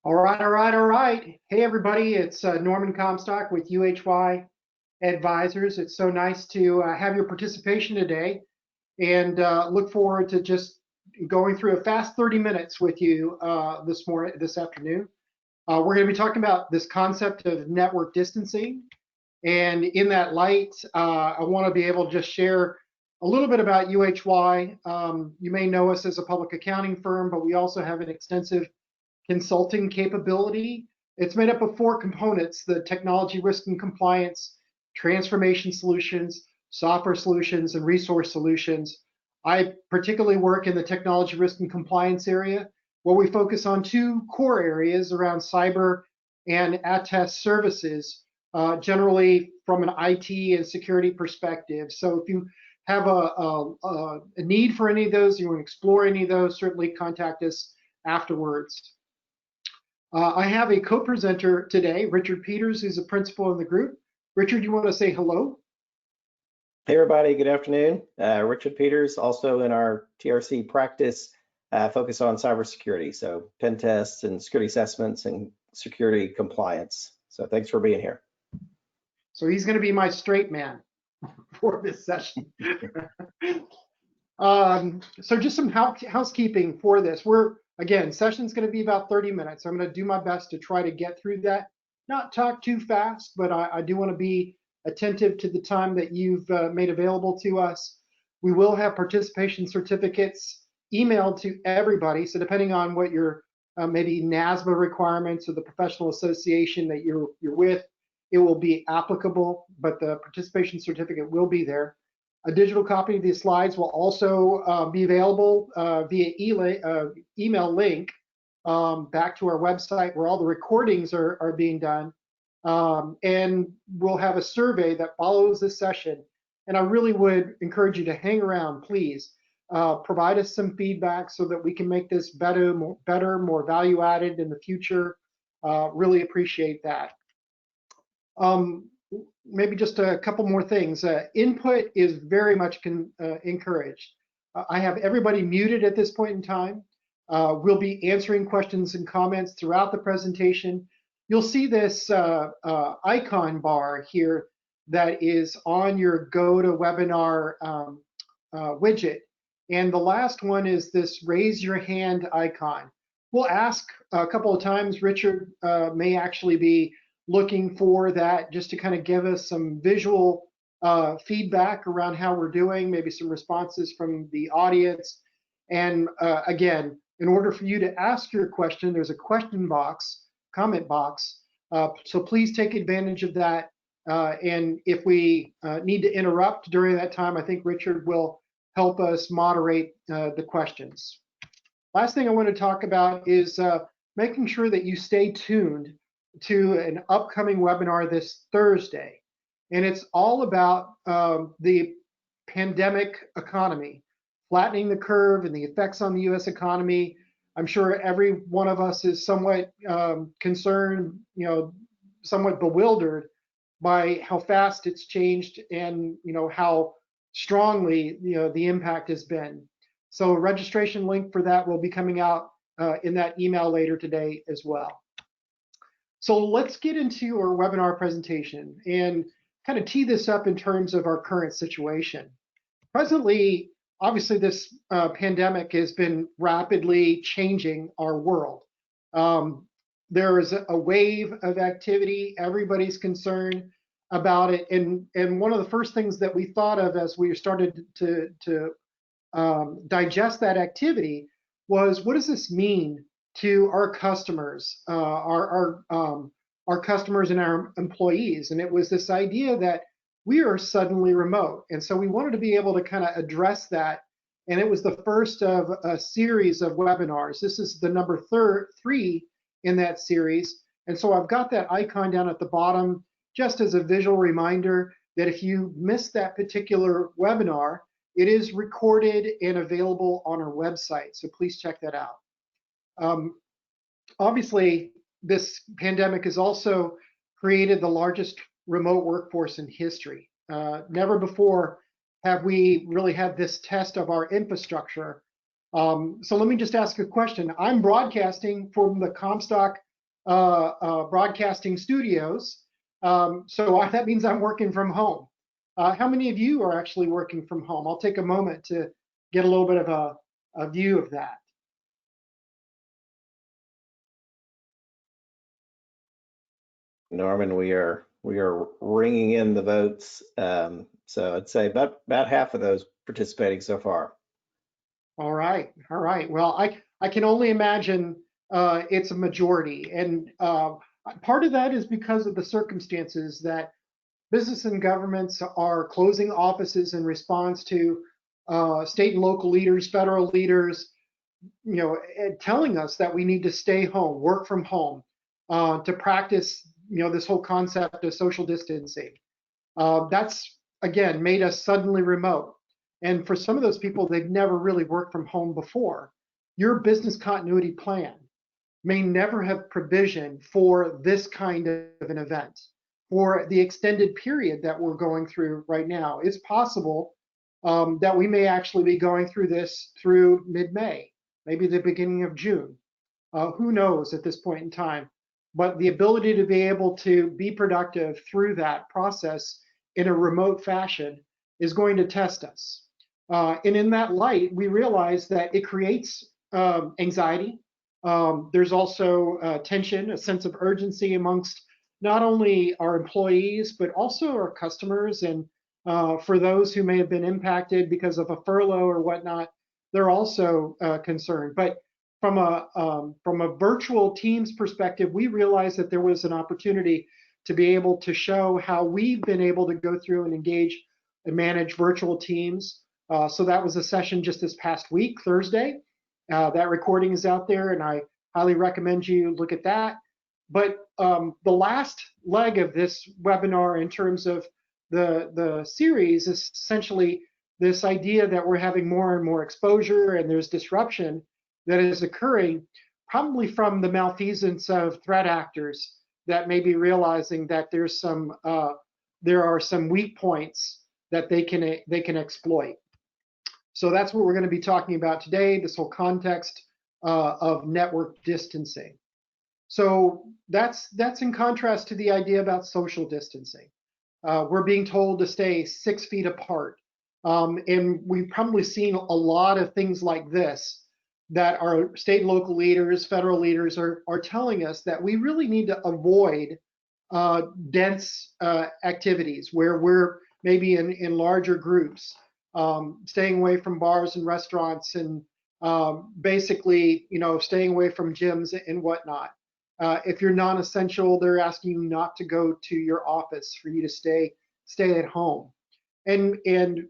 All right, all right, all right. Hey, everybody, it's Norman Comstock with UHY Advisors. It's so nice to have your participation today and look forward to just going through a fast 30 minutes with you this afternoon. We're going to be talking about this concept of network distancing. And in that light, I want to be able to just share a little bit about UHY. You may know us as a public accounting firm, but we also have an extensive consulting capability. It's made up of four components: the technology risk and compliance, transformation solutions, software solutions, and resource solutions. I particularly work in the technology risk and compliance area, where we focus on two core areas around cyber and attest services, generally from an IT and security perspective. So if you have a need for any of those, you want to explore any of those, certainly contact us afterwards. I have a co-presenter today, Richard Peters, who's a principal in the group. Richard, you want to say hello? Hey, everybody. Good afternoon. Richard Peters, also in our TRC practice, focus on cybersecurity, so pen tests and security assessments and security compliance. So thanks for being here. So he's going to be my straight man for this session. So just some housekeeping for this. Again, session's going to be about 30 minutes. I'm going to do my best to try to get through that. Not talk too fast, but I do want to be attentive to the time that you've made available to us. We will have participation certificates emailed to everybody. So depending on what your maybe NASBA requirements or the professional association that you're with, it will be applicable, but the participation certificate will be there. A digital copy of these slides will also be available via email link back to our website where all the recordings are being done. And we'll have a survey that follows this session. And I really would encourage you to hang around, please. Provide us some feedback so that we can make this better, more value added in the future. Really appreciate that. Maybe just a couple more things. Input is very much encouraged. I have everybody muted at this point in time. We'll be answering questions and comments throughout the presentation. You'll see this icon bar here that is on your GoToWebinar widget. And the last one is this raise your hand icon. We'll ask a couple of times. Richard may actually be looking for that just to kind of give us some visual feedback around how we're doing, maybe some responses from the audience. And again, in order for you to ask your question, there's a question box, comment box. So please take advantage of that. And if we need to interrupt during that time, I think Richard will help us moderate the questions. Last thing I want to talk about is making sure that you stay tuned to an upcoming webinar this Thursday. And it's all about the pandemic economy, flattening the curve and the effects on the US economy. I'm sure every one of us is somewhat concerned, somewhat bewildered by how fast it's changed and, how strongly, the impact has been. So a registration link for that will be coming out in that email later today as well. So let's get into our webinar presentation and kind of tee this up in terms of our current situation. Presently, obviously, this pandemic has been rapidly changing our world. There is a wave of activity. Everybody's concerned about it. And one of the first things that we thought of as we started to digest that activity was, what does this mean to our customers, our customers and our employees? And it was this idea that we are suddenly remote. And so we wanted to be able to kind of address that. And it was the first of a series of webinars. This is the number 3 in that series. And so I've got that icon down at the bottom just as a visual reminder that if you missed that particular webinar, it is recorded and available on our website. So please check that out. Obviously, this pandemic has also created the largest remote workforce in history. Never before have we really had this test of our infrastructure. So let me just ask a question. I'm broadcasting from the Comstock broadcasting studios. That means I'm working from home. How many of you are actually working from home? I'll take a moment to get a little bit of a view of that. Norman, we are ringing in the votes. So I'd say about half of those participating so far. All right. Well, I can only imagine it's a majority, and part of that is because of the circumstances that business and governments are closing offices in response to state and local leaders, federal leaders, telling us that we need to stay home, work from home, to practice, this whole concept of social distancing. That's, again, made us suddenly remote. And for some of those people, they've never really worked from home before. Your business continuity plan may never have provision for this kind of an event, for the extended period that we're going through right now. It's possible that we may actually be going through this through mid-May, maybe the beginning of June. Who knows at this point in time? But the ability to be able to be productive through that process in a remote fashion is going to test us. And in that light, we realize that it creates anxiety. There's also tension, a sense of urgency amongst not only our employees, but also our customers. And for those who may have been impacted because of a furlough or whatnot, they're also concerned. But from a virtual teams perspective, we realized that there was an opportunity to be able to show how we've been able to go through and engage and manage virtual teams. So that was a session just this past week, Thursday. That recording is out there, and I highly recommend you look at that. But the last leg of this webinar in terms of the series is essentially this idea that we're having more and more exposure and there's disruption that is occurring, probably from the malfeasance of threat actors that may be realizing that there are some weak points that they can exploit. So that's what we're going to be talking about today, this whole context of network distancing. So that's in contrast to the idea about social distancing. We're being told to stay 6 feet apart. And we've probably seen a lot of things like this that our state and local leaders, federal leaders are telling us that we really need to avoid dense activities where we're maybe in larger groups, staying away from bars and restaurants, and basically, staying away from gyms and whatnot. If you're non-essential, they're asking you not to go to your office, for you to stay at home. And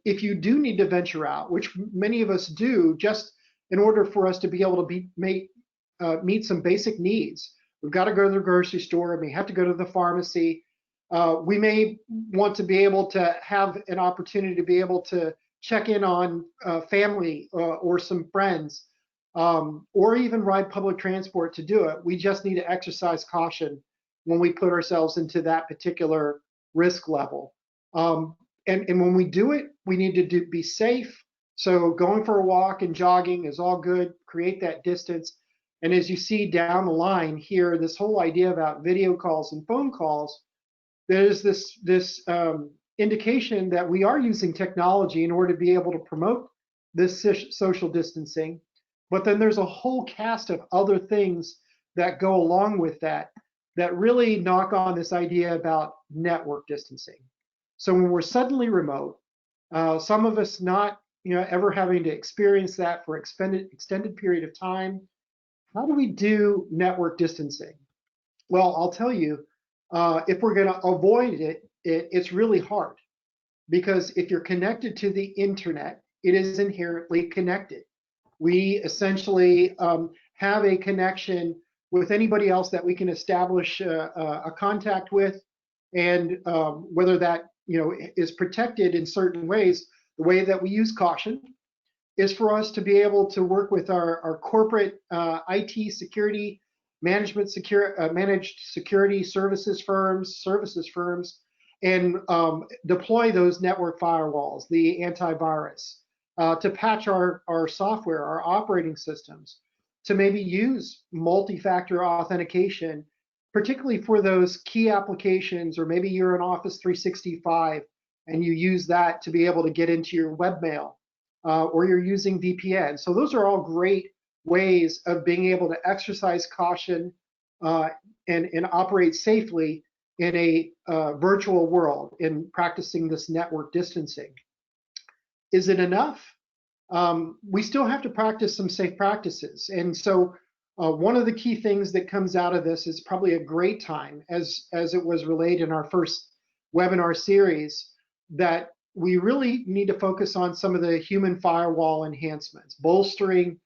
if you do need to venture out, which many of us do, just in order for us to be able to meet some basic needs, we've got to go to the grocery store, we have to go to the pharmacy. We may want to be able to have an opportunity to be able to check in on family or some friends, or even ride public transport to do it. We just need to exercise caution when we put ourselves into that particular risk level. And when we do it, we need to be safe. So going for a walk and jogging is all good, create that distance. And as you see down the line here, this whole idea about video calls and phone calls, there's this indication that we are using technology in order to be able to promote this social distancing. But then there's a whole cast of other things that go along with that really knock on this idea about network distancing. So when we're suddenly remote, some of us not ever having to experience that for extended period of time, how do we do network distancing? Well, I'll tell you, if we're going to avoid it's really hard, because if you're connected to the internet, it is inherently connected. We essentially have a connection with anybody else that we can establish a contact with, and whether that is protected in certain ways. The way that we use caution is for us to be able to work with our corporate IT security managed security services firms, and deploy those network firewalls, the antivirus, to patch our software, our operating systems, to maybe use multi-factor authentication particularly for those key applications, or maybe you're in Office 365 and you use that to be able to get into your webmail, or you're using VPN. So those are all great ways of being able to exercise caution and operate safely in a virtual world in practicing this network distancing. Is it enough? We still have to practice some safe practices. And so one of the key things that comes out of this is probably a great time, as it was relayed in our first webinar series, that we really need to focus on some of the human firewall enhancements, bolstering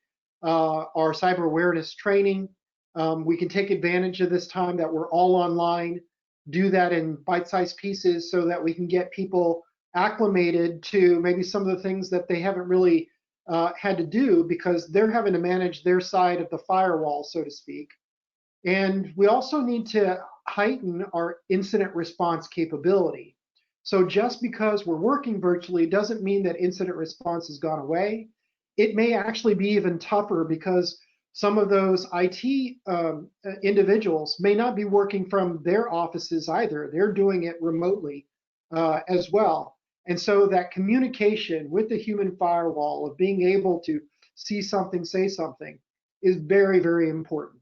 our cyber awareness training. We can take advantage of this time that we're all online, do that in bite-sized pieces so that we can get people acclimated to maybe some of the things that they haven't really had to do because they're having to manage their side of the firewall, so to speak. And we also need to heighten our incident response capability. So just because we're working virtually doesn't mean that incident response has gone away. It may actually be even tougher because some of those IT individuals may not be working from their offices either. They're doing it remotely as well. And so that communication with the human firewall of being able to see something, say something, is very, very important.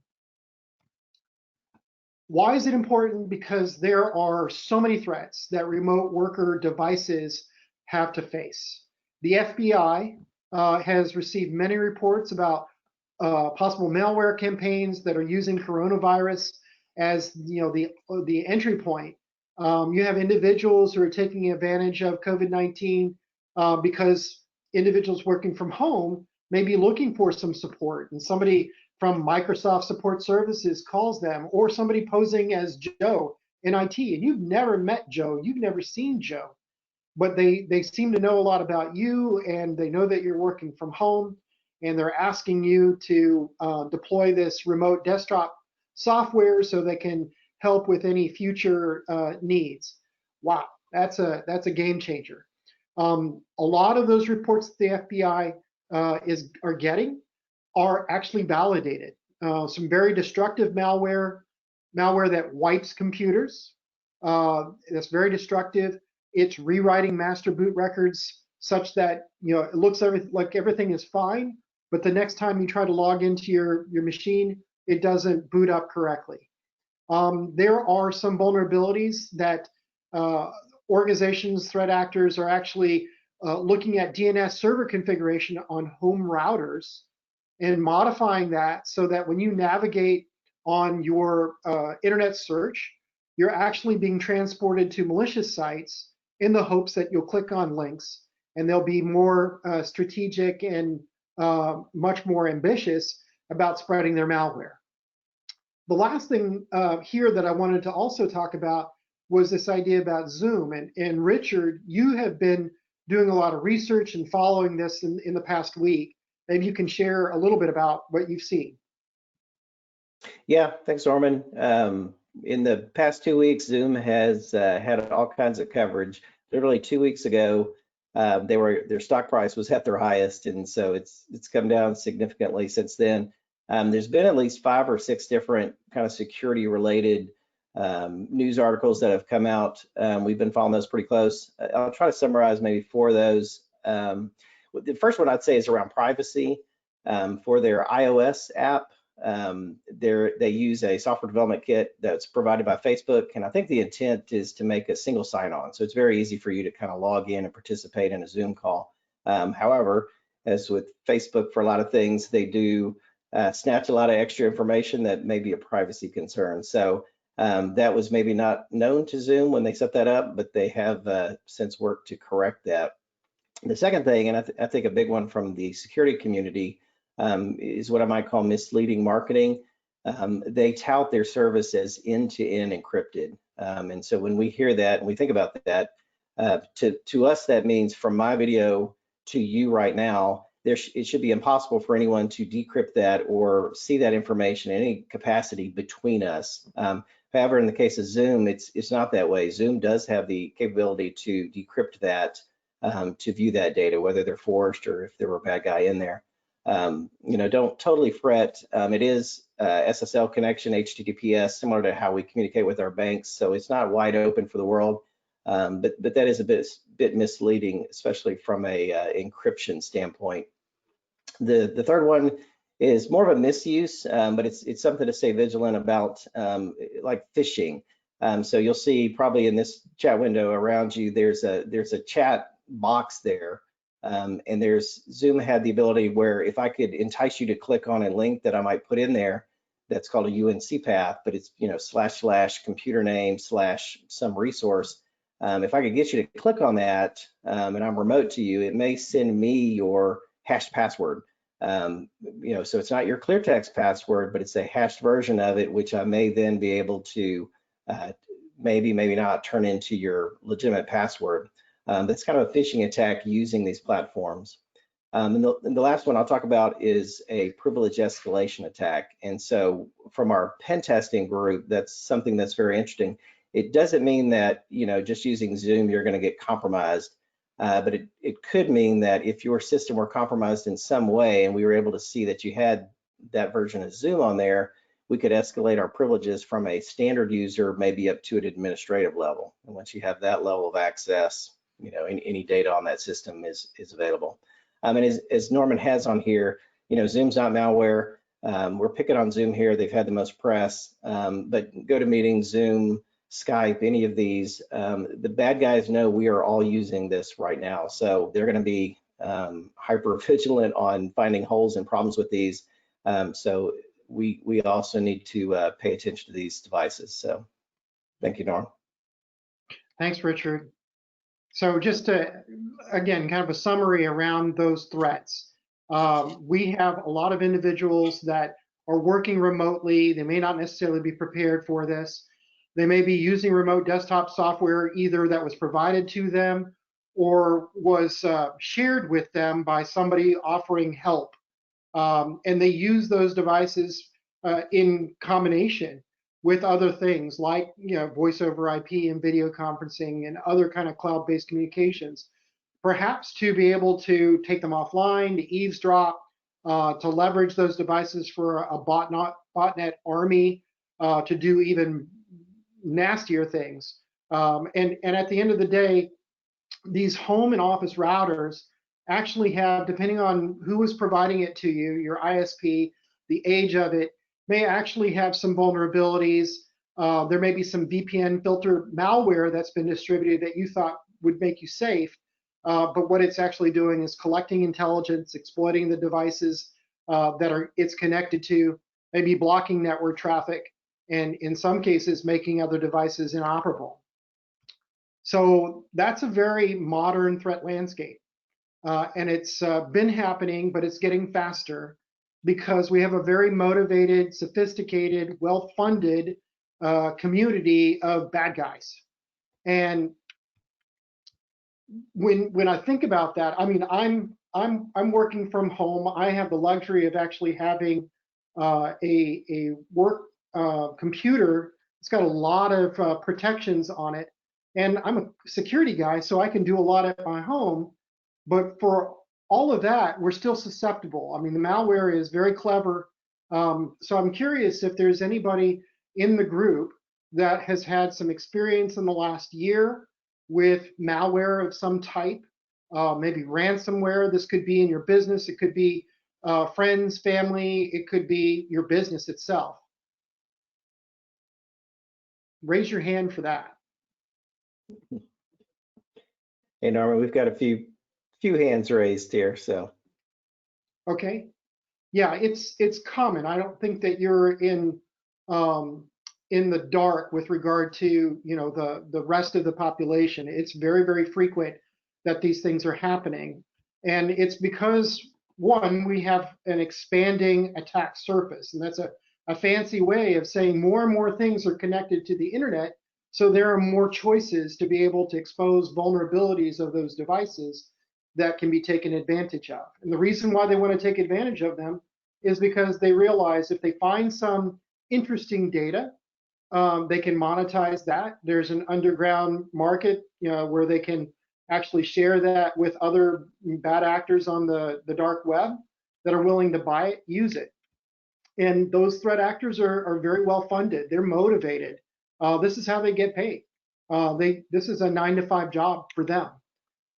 Why is it important? Because there are so many threats that remote worker devices have to face. The FBI has received many reports about possible malware campaigns that are using coronavirus as the entry point. You have individuals who are taking advantage of COVID-19 because individuals working from home may be looking for some support, and somebody from Microsoft Support Services calls them, or somebody posing as Joe in IT, and you've never met Joe, you've never seen Joe, but they seem to know a lot about you, and they know that you're working from home, and they're asking you to deploy this remote desktop software so they can help with any future needs. Wow, that's a game changer. A lot of those reports that the FBI are getting are actually validated. Some very destructive malware that wipes computers. That's very destructive. It's rewriting master boot records such that it looks like everything is fine, but the next time you try to log into your machine, it doesn't boot up correctly. There are some vulnerabilities that organizations, threat actors are actually looking at DNS server configuration on home routers and modifying that so that when you navigate on your internet search, you're actually being transported to malicious sites in the hopes that you'll click on links and they'll be more strategic and much more ambitious about spreading their malware. The last thing here that I wanted to also talk about was this idea about Zoom. And Richard, you have been doing a lot of research and following this in the past week. Maybe you can share a little bit about what you've seen. Yeah, thanks, Norman. In the past 2 weeks, Zoom has had all kinds of coverage. Literally 2 weeks ago, their stock price was at their highest, and so it's come down significantly since then. There's been at least 5 or 6 different kind of security-related news articles that have come out. We've been following those pretty close. I'll try to summarize maybe 4 of those. The first one I'd say is around privacy. For their iOS app, they use a software development kit that's provided by Facebook, and I think the intent is to make a single sign-on, so it's very easy for you to kind of log in and participate in a Zoom call. However, as with Facebook for a lot of things, they do snatch a lot of extra information that may be a privacy concern. So that was maybe not known to Zoom when they set that up, but they have since worked to correct that. The second thing, and I think a big one from the security community, is what I might call misleading marketing. They tout their service as end-to-end encrypted. And so when we hear that and we think about that, to us, that means from my video to you right now, it should be impossible for anyone to decrypt that or see that information in any capacity between us. However, in the case of Zoom, it's not that way. Zoom does have the capability to decrypt that, to view that data, whether they're forced or if there were a bad guy in there. don't totally fret. It is SSL connection, HTTPS, similar to how we communicate with our banks. So it's not wide open for the world, but that is a bit misleading, especially from a encryption standpoint. The third one is more of a misuse, but it's something to stay vigilant about, like phishing. So you'll see probably in this chat window around you, there's a chat box there. And Zoom had the ability where if I could entice you to click on a link that I might put in there, that's called a UNC path, but it's / computer name / some resource. If I could get you to click on that, and I'm remote to you, it may send me your hashed password. So it's not your clear text password, but it's a hashed version of it, which I may then be able to maybe not turn into your legitimate password. That's kind of a phishing attack using these platforms. And the last one I'll talk about is a privilege escalation attack. And so from our pen testing group, that's something that's very interesting. It doesn't mean that, just using Zoom, you're going to get compromised. But it could mean that if your system were compromised in some way and we were able to see that you had that version of Zoom on there, we could escalate our privileges from a standard user maybe up to an administrative level. And once you have that level of access, any data on that system is available. And as Norman has on here, Zoom's not malware. We're picking on Zoom here. They've had the most press, but GoToMeeting, Zoom, Skype, any of these, the bad guys know we are all using this right now. So they're going to be hyper vigilant on finding holes and problems with these. So we also need to pay attention to these devices. So thank you, Norm. Thanks, Richard. So just to, again, kind of a summary around those threats. We have a lot of individuals that are working remotely. They may not necessarily be prepared for this. They may be using remote desktop software either that was provided to them or was shared with them by somebody offering help. And they use those devices in combination with other things like voice over IP and video conferencing and other kind of cloud-based communications, perhaps to be able to take them offline, to eavesdrop, to leverage those devices for a botnet army, to do even nastier things. And at the end of the day, these home and office routers actually have, depending on who is providing it to you, your ISP, the age of it, may actually have some vulnerabilities. There may be some VPN filter malware that's been distributed that you thought would make you safe, but what it's actually doing is collecting intelligence, exploiting the devices that it's connected to, maybe blocking network traffic, and in some cases making other devices inoperable. So that's a very modern threat landscape. And it's been happening, but it's getting faster because we have a very motivated, sophisticated, well-funded community of bad guys. And when I think about that, I mean, I'm working from home. I have the luxury of actually having a work computer. It's got a lot of protections on it, and I'm a security guy, so I can do a lot at my home. But for all of that, we're still susceptible. I mean, the malware is very clever. So I'm curious if there's anybody in the group that has had some experience in the last year with malware of some type, maybe ransomware. This could be in your business. It could be friends, family. It could be your business itself. Raise your hand for that. Hey, Norman, we've got a few hands raised here, so. Okay. Yeah, it's common. I don't think that you're in the dark with regard to the rest of the population. It's very, very frequent that these things are happening, and it's because one, we have an expanding attack surface, and that's a fancy way of saying more and more things are connected to the internet, so there are more choices to be able to expose vulnerabilities of those devices that can be taken advantage of. And the reason why they want to take advantage of them is because they realize if they find some interesting data, they can monetize that. There's an underground market, where they can actually share that with other bad actors on the dark web. that are willing to buy it, use it. And those threat actors are very well funded. They're motivated. This is how they get paid. This is a 9-to-5 job for them.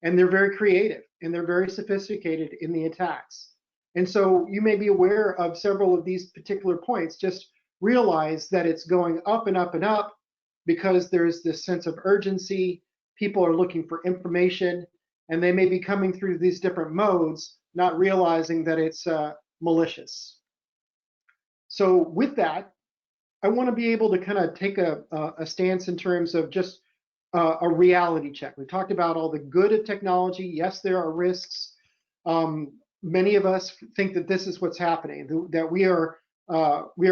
And they're very creative and they're very sophisticated in the attacks. And so you may be aware of several of these particular points. Just realize that it's going up and up and up because there's this sense of urgency. People are looking for information and they may be coming through these different modes, not realizing that it's malicious. So with that, I want to be able to kind of take a stance in terms of just a reality check. We talked about all the good of technology. Yes, there are risks. Many of us think that this is what's happening, that we are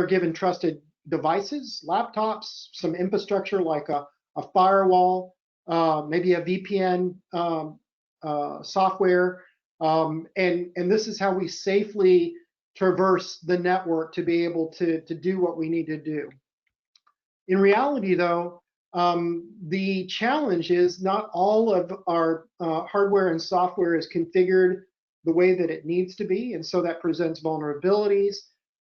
given trusted devices, laptops, some infrastructure like a firewall, maybe a VPN software, and this is how we safely traverse the network to be able to do what we need to do. In reality, though, the challenge is not all of our hardware and software is configured the way that it needs to be, and so that presents vulnerabilities.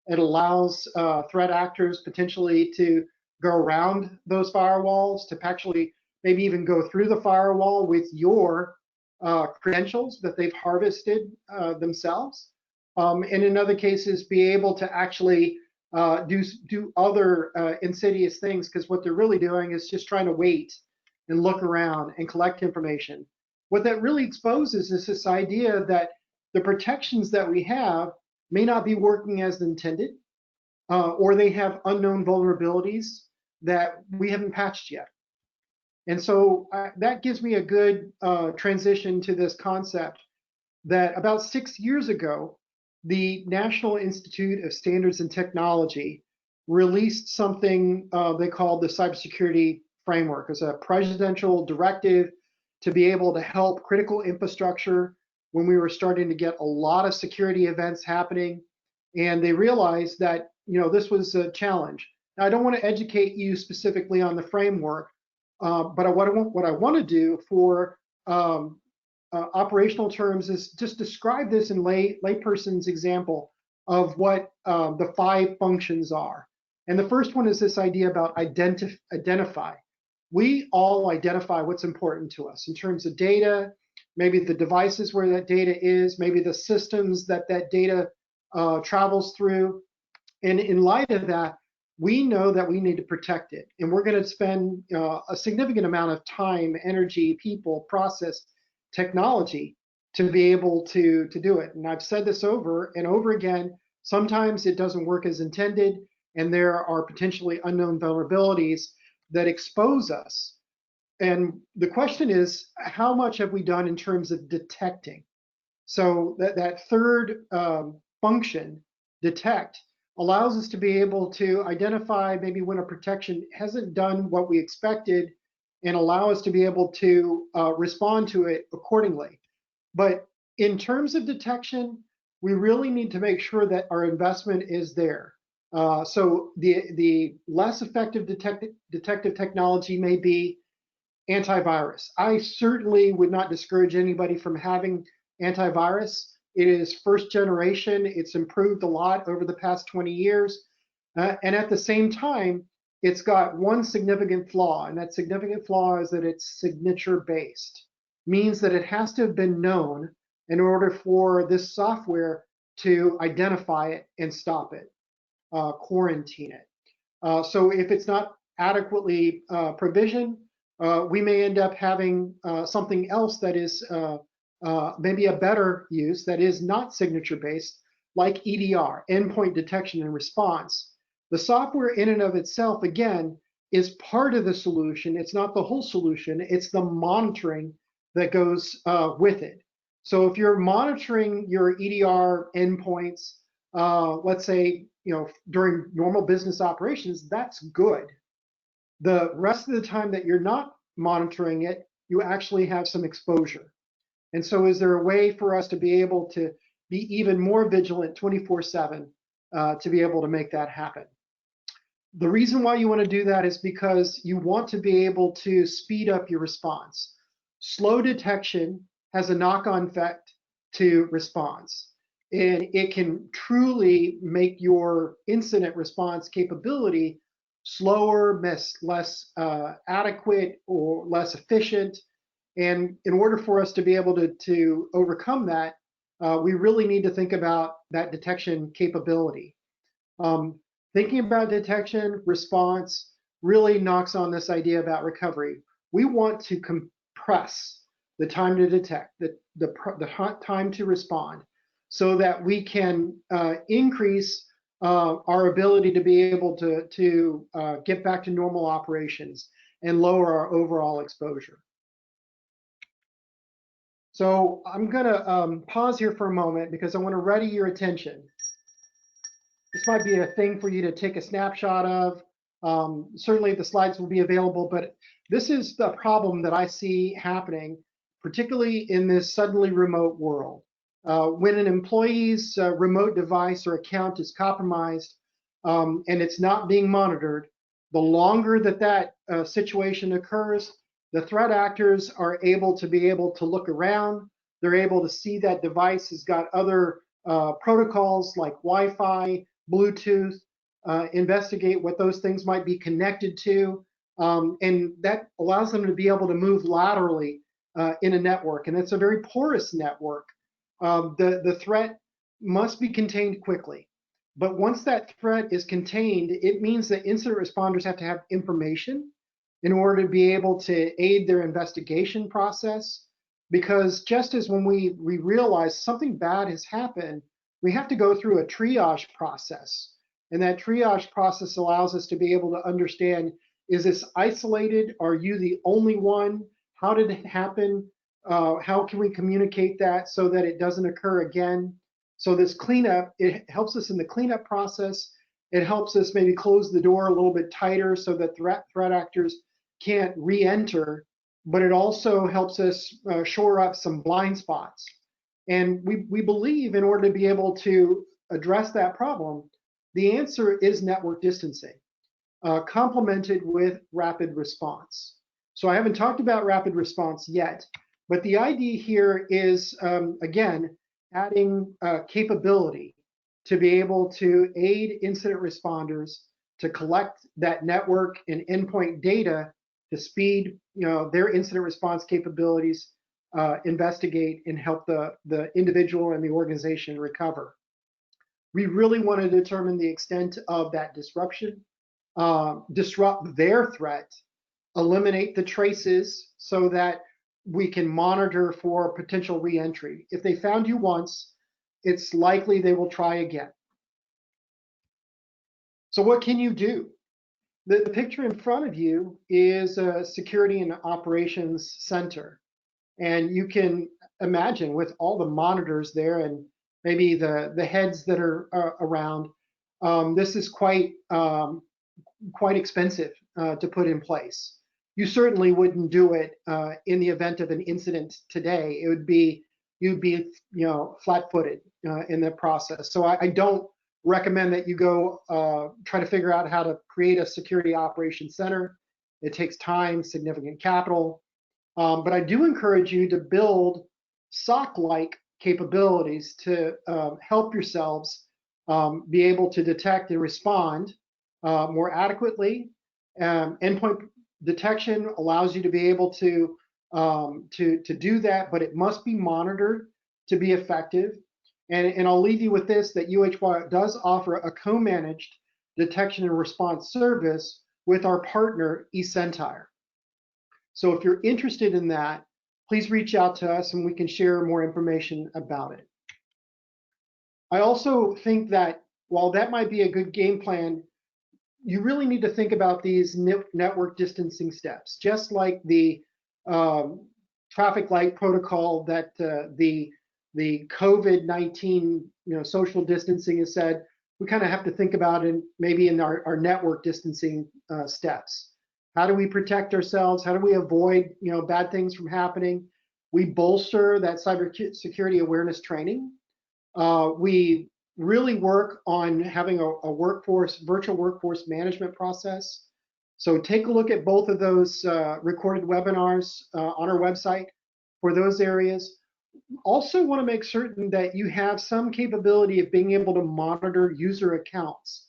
It allows threat actors potentially to go around those firewalls, to actually maybe even go through the firewall with your credentials that they've harvested themselves, and in other cases be able to actually do other insidious things, because what they're really doing is just trying to wait and look around and collect information. What that really exposes is this idea that the protections that we have may not be working as intended, or they have unknown vulnerabilities that we haven't patched yet. And so that gives me a good transition to this concept that about 6 years ago, the National Institute of Standards and Technology released something they called the Cybersecurity Framework. It's a presidential directive to be able to help critical infrastructure when we were starting to get a lot of security events happening. And they realized that, this was a challenge. Now, I don't want to educate you specifically on the framework, but what I want to do for operational terms is just describe this in layperson's example of what the 5 functions are. And the first one is this idea about identify. We all identify what's important to us in terms of data, maybe the devices where that data is, maybe the systems that data travels through. And in light of that, we know that we need to protect it. And we're going to spend a significant amount of time, energy, people, process, technology to be able to do it. And I've said this over and over again, sometimes it doesn't work as intended, and there are potentially unknown vulnerabilities that expose us. And the question is, how much have we done in terms of detecting? So that third function, detect, allows us to be able to identify maybe when a protection hasn't done what we expected and allow us to be able to respond to it accordingly. But in terms of detection, we really need to make sure that our investment is there. So the less effective detective technology may be antivirus. I certainly would not discourage anybody from having antivirus. It is first generation. It's improved a lot over the past 20 years. And at the same time, it's got one significant flaw, and that significant flaw is that it's signature based. Means that it has to have been known in order for this software to identify it and stop it, quarantine it. So if it's not adequately provisioned, we may end up having something else that is maybe a better use that is not signature based, like EDR, endpoint detection and response. The software in and of itself, again, is part of the solution. It's not the whole solution. It's the monitoring that goes with it. So if you're monitoring your EDR endpoints, let's say, during normal business operations, that's good. The rest of the time that you're not monitoring it, you actually have some exposure. And so is there a way for us to be able to be even more vigilant 24/7 to be able to make that happen? The reason why you want to do that is because you want to be able to speed up your response. Slow detection has a knock-on effect to response. and it can truly make your incident response capability slower, less adequate, or less efficient. And in order for us to be able to overcome that, we really need to think about that detection capability. Thinking about detection response really knocks on this idea about recovery. We want to compress the time to detect, the time to respond, so that we can increase our ability to be able to get back to normal operations and lower our overall exposure. So I'm going to pause here for a moment because I want to ready your attention. This might be a thing for you to take a snapshot of. Certainly the slides will be available, but this is the problem that I see happening, particularly in this suddenly remote world. When an employee's remote device or account is compromised and it's not being monitored, the longer that situation occurs, the threat actors are able to look around. They're able to see that device has got other protocols like Wi-Fi, Bluetooth, investigate what those things might be connected to, and that allows them to be able to move laterally in a network, and it's a very porous network. The threat must be contained quickly, but once that threat is contained, it means that incident responders have to have information in order to be able to aid their investigation process, because just as when we realize something bad has happened, we have to go through a triage process. And that triage process allows us to be able to understand, is this isolated? Are you the only one? How did it happen? How can we communicate that so that it doesn't occur again? So this cleanup, it helps us in the cleanup process. It helps us maybe close the door a little bit tighter so that threat actors can't re-enter, but it also helps us shore up some blind spots. And we believe in order to be able to address that problem, the answer is network distancing, complemented with rapid response. So I haven't talked about rapid response yet, but the idea here is, again, adding capability to be able to aid incident responders to collect that network and endpoint data to speed their incident response capabilities, investigate, and help the individual and the organization recover. We really want to determine the extent of that disruption, disrupt their threat, eliminate the traces so that we can monitor for potential reentry. If they found you once, it's likely they will try again. So what can you do? The picture in front of you is a security and operations center. And you can imagine with all the monitors there and maybe the heads that are around, this is quite expensive to put in place. You certainly wouldn't do it in the event of an incident today. It would be, you'd be flat-footed in the process. So I don't recommend that you go try to figure out how to create a security operations center. It takes time, significant capital, but I do encourage you to build SOC-like capabilities to help yourselves be able to detect and respond more adequately. Endpoint detection allows you to be able to do that, but it must be monitored to be effective. And I'll leave you with this, that UHY does offer a co-managed detection and response service with our partner, eCentire. So if you're interested in that, please reach out to us and we can share more information about it. I also think that while that might be a good game plan, you really need to think about these network distancing steps, just like the traffic light protocol that the COVID-19 social distancing has said. We kind of have to think about it maybe in our network distancing steps. How do we protect ourselves? How do we avoid bad things from happening? We bolster that cybersecurity awareness training. We really work on having a virtual workforce management process. So take a look at both of those recorded webinars on our website for those areas. Also want to make certain that you have some capability of being able to monitor user accounts,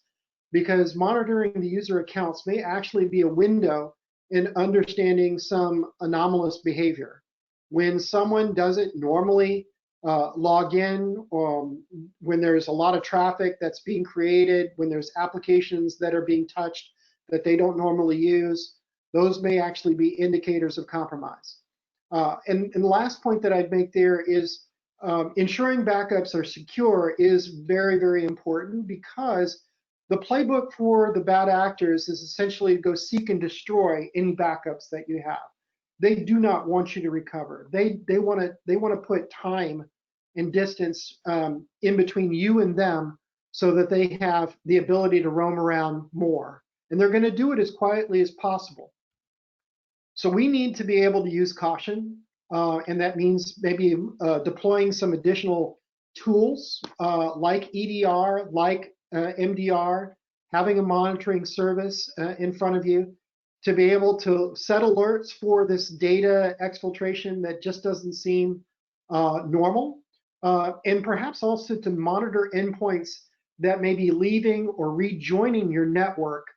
because monitoring the user accounts may actually be a window in understanding some anomalous behavior. When someone doesn't normally log in, when there's a lot of traffic that's being created, when there's applications that are being touched that they don't normally use, those may actually be indicators of compromise. And the last point that I'd make there is ensuring backups are secure is very, very important, because the playbook for the bad actors is essentially to go seek and destroy any backups that you have. They do not want you to recover. They want to put time and distance in between you and them, so that they have the ability to roam around more. And they're going to do it as quietly as possible. So we need to be able to use caution, and that means maybe deploying some additional tools like EDR, like MDR, having a monitoring service in front of you to be able to set alerts for this data exfiltration that just doesn't seem normal, and perhaps also to monitor endpoints that may be leaving or rejoining your network,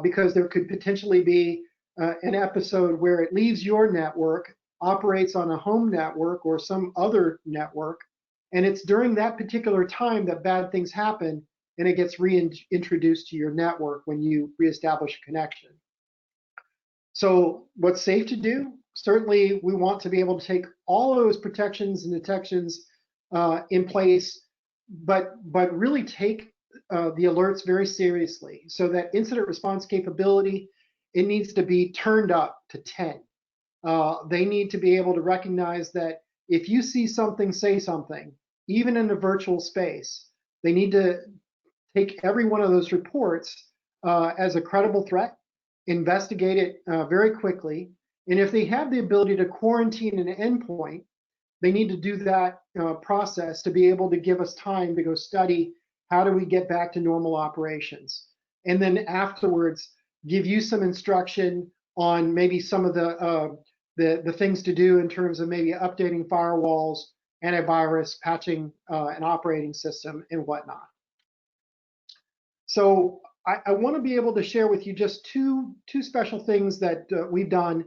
because there could potentially be an episode where it leaves your network, operates on a home network or some other network, and it's during that particular time that bad things happen, and it gets reintroduced to your network when you reestablish a connection. So what's safe to do? Certainly, we want to be able to take all of those protections and detections in place, but really take the alerts very seriously, so that incident response capability, it needs to be turned up to 10. They need to be able to recognize that if you see something, say something, even in a virtual space. They need to take every one of those reports as a credible threat, investigate it very quickly, and if they have the ability to quarantine an endpoint, they need to do that process to be able to give us time to go study how do we get back to normal operations. And then afterwards, give you some instruction on maybe some of the things to do in terms of maybe updating firewalls, antivirus, patching an operating system, and whatnot. So I want to be able to share with you just two special things that we've done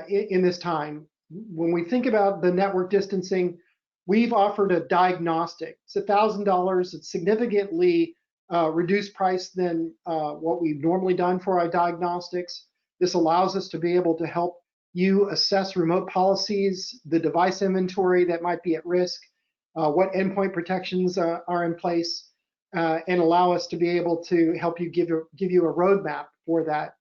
in this time. When we think about the network distancing, we've offered a diagnostic. It's $1,000. It's significantly reduced price than what we've normally done for our diagnostics. This allows us to be able to help you assess remote policies, the device inventory that might be at risk, what endpoint protections are in place, and allow us to be able to help you give you a roadmap for that.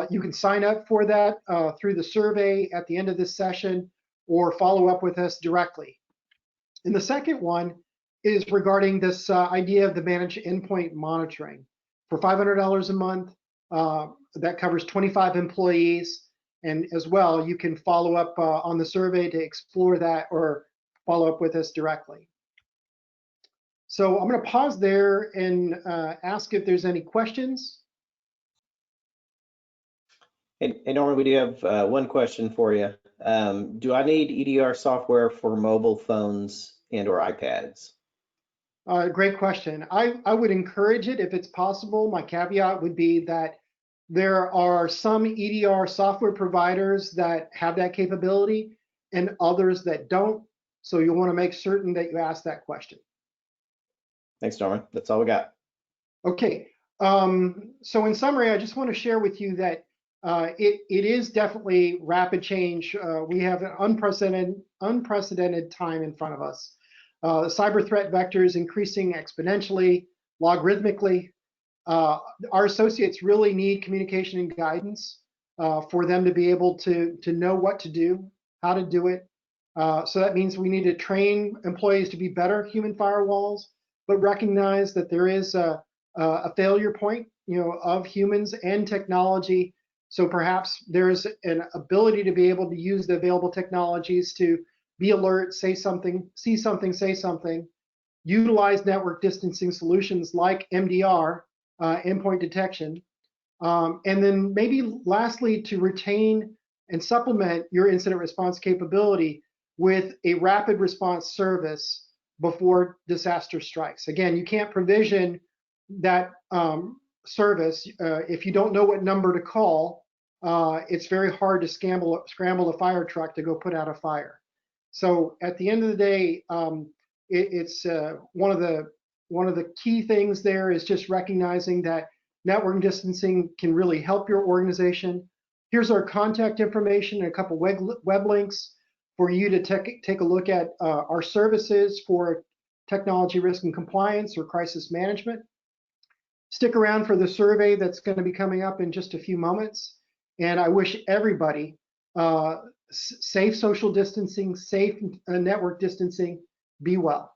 You can sign up for that through the survey at the end of this session, or follow up with us directly. And the second one is regarding this idea of the managed endpoint monitoring. For $500 a month, that covers 25 employees. And as well, you can follow up on the survey to explore that, or follow up with us directly. So I'm going to pause there and ask if there's any questions. Hey, Norman, we do have one question for you. Do I need EDR software for mobile phones and or iPads? Great question. I would encourage it if it's possible. My caveat would be that there are some EDR software providers that have that capability and others that don't. So you'll want to make certain that you ask that question. Thanks, Norman. That's all we got. Okay. So in summary, I just want to share with you that it is definitely rapid change. We have an unprecedented time in front of us. The cyber threat vector is increasing exponentially, logarithmically. Our associates really need communication and guidance for them to be able to know what to do, how to do it. So that means we need to train employees to be better human firewalls, but recognize that there is a failure point, of humans and technology. So perhaps there's an ability to be able to use the available technologies to be alert, say something, see something, say something, utilize network distancing solutions like MDR, endpoint detection, and then maybe lastly to retain and supplement your incident response capability with a rapid response service before disaster strikes. Again, you can't provision that service if you don't know what number to call. It's very hard to scramble a fire truck to go put out a fire. So at the end of the day, it's one of the key things there is just recognizing that network distancing can really help your organization. Here's our contact information and a couple web links for you to take a look at our services for technology risk and compliance or crisis management. Stick around for the survey that's going to be coming up in just a few moments. And I wish everybody safe social distancing, safe network distancing. Be well.